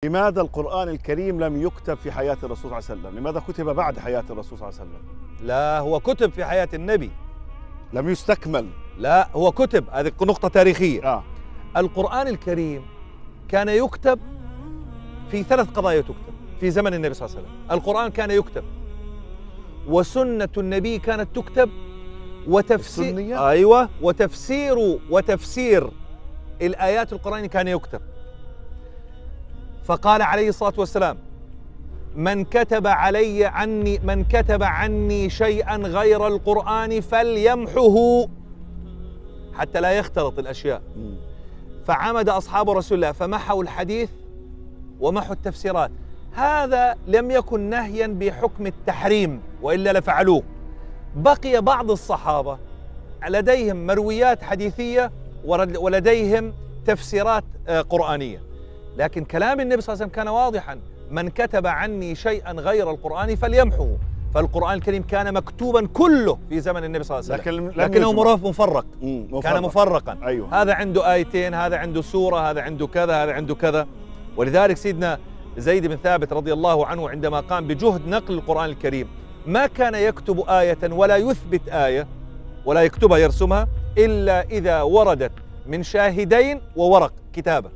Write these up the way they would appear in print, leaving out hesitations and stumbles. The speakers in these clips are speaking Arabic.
لماذا القرآن الكريم لم يكتب في حياة الرسول صلى الله عليه وسلم؟ لماذا كتب بعد حياة الرسول صلى الله عليه وسلم؟ لا، هو كتب في حياة النبي. لم يستكمل. لا، هو كتب، هذه نقطة تاريخية. القرآن الكريم كان يكتب في 3 قضايا تكتب في زمن النبي صلى الله عليه وسلم. القرآن كان يكتب، وسنة النبي كانت تكتب، وتفسير وتفسير الآيات القرآن كان يكتب. فقال عليه الصلاة والسلام: من كتب عني شيئا غير القرآن فليمحه، حتى لا يختلط الأشياء. فعمد أصحاب رسول الله فمحوا الحديث ومحوا التفسيرات. هذا لم يكن نهيا بحكم التحريم، وإلا لفعلوه. بقي بعض الصحابة لديهم مرويات حديثية ولديهم تفسيرات قرآنية، لكن كلام النبي صلى الله عليه وسلم كان واضحا: من كتب عني شيئا غير القرآن فليمحه. فالقرآن الكريم كان مكتوبا كله في زمن النبي صلى الله عليه وسلم، لكنه مفرق. كان مفرقا. أيوه. هذا عنده آيتين، هذا عنده سورة، هذا عنده كذا، هذا عنده كذا. ولذلك سيدنا زيد بن ثابت رضي الله عنه عندما قام بجهد نقل القرآن الكريم ما كان يكتب آية ولا يثبت آية ولا يكتبها يرسمها إلا إذا وردت من شاهدين وورق كتابة،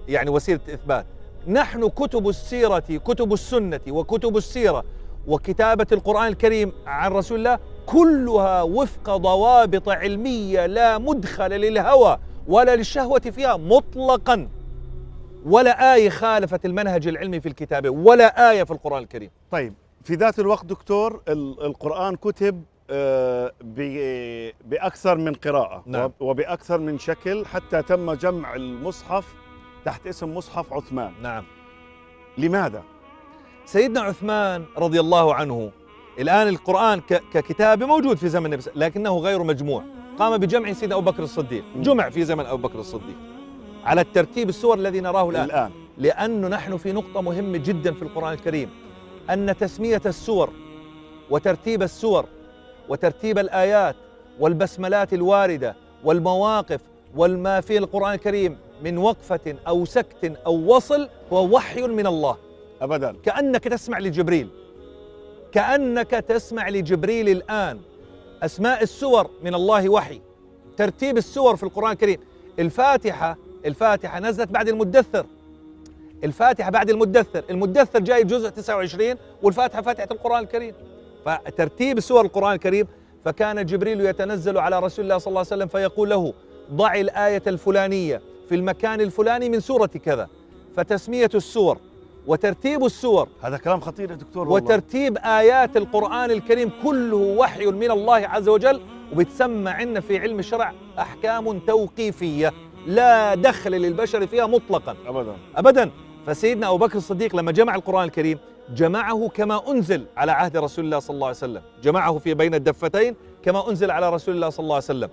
يعني وسيلة إثبات. نحن كتب السيرة، كتب السنة وكتب السيرة وكتابة القرآن الكريم عن رسول الله كلها وفق ضوابط علمية لا مدخل للهوى ولا للشهوة فيها مطلقا. ولا آية خالفت المنهج العلمي في الكتابة، ولا آية في القرآن الكريم. طيب، في ذات الوقت دكتور، القرآن كتب بأكثر من قراءة. نعم. وبأكثر من شكل، حتى تم جمع المصحف تحت اسم مصحف عثمان. نعم. لماذا؟ سيدنا عثمان رضي الله عنه، الآن القرآن ككتاب موجود في زمن النبي، لكنه غير مجموع. قام بجمع سيدنا أبو بكر الصديق، جمع في زمن أبو بكر الصديق على الترتيب السور الذي نراه الآن. لأنه نحن في نقطة مهمة جدا في القرآن الكريم، أن تسمية السور وترتيب السور وترتيب الآيات والبسملات الواردة والمواقف والما في القرآن الكريم من وقفة أو سكت أو وصل هو وحي من الله. أبدا. كأنك تسمع لجبريل الآن. أسماء السور من الله وحي. ترتيب السور في القرآن الكريم. الفاتحة نزلت بعد المدثر. الفاتحة بعد المدثر جاي جزء 29، والفاتحة فاتحة القرآن الكريم. فترتيب سور القرآن الكريم، فكان جبريل يتنزل على رسول الله صلى الله عليه وسلم فيقول له: ضع الآية الفلانية في المكان الفلاني من سورة كذا. فتسمية السور وترتيب السور، هذا كلام خطير يا دكتور والله. وترتيب آيات القرآن الكريم كله وحي من الله عز وجل، وبتسمى عندنا في علم الشرع أحكام توقيفية لا دخل للبشر فيها مطلقا أبدا. فسيدنا أبو بكر الصديق لما جمع القرآن الكريم جمعه كما أنزل على عهد رسول الله صلى الله عليه وسلم، جمعه في بين الدفتين كما أنزل على رسول الله صلى الله عليه وسلم.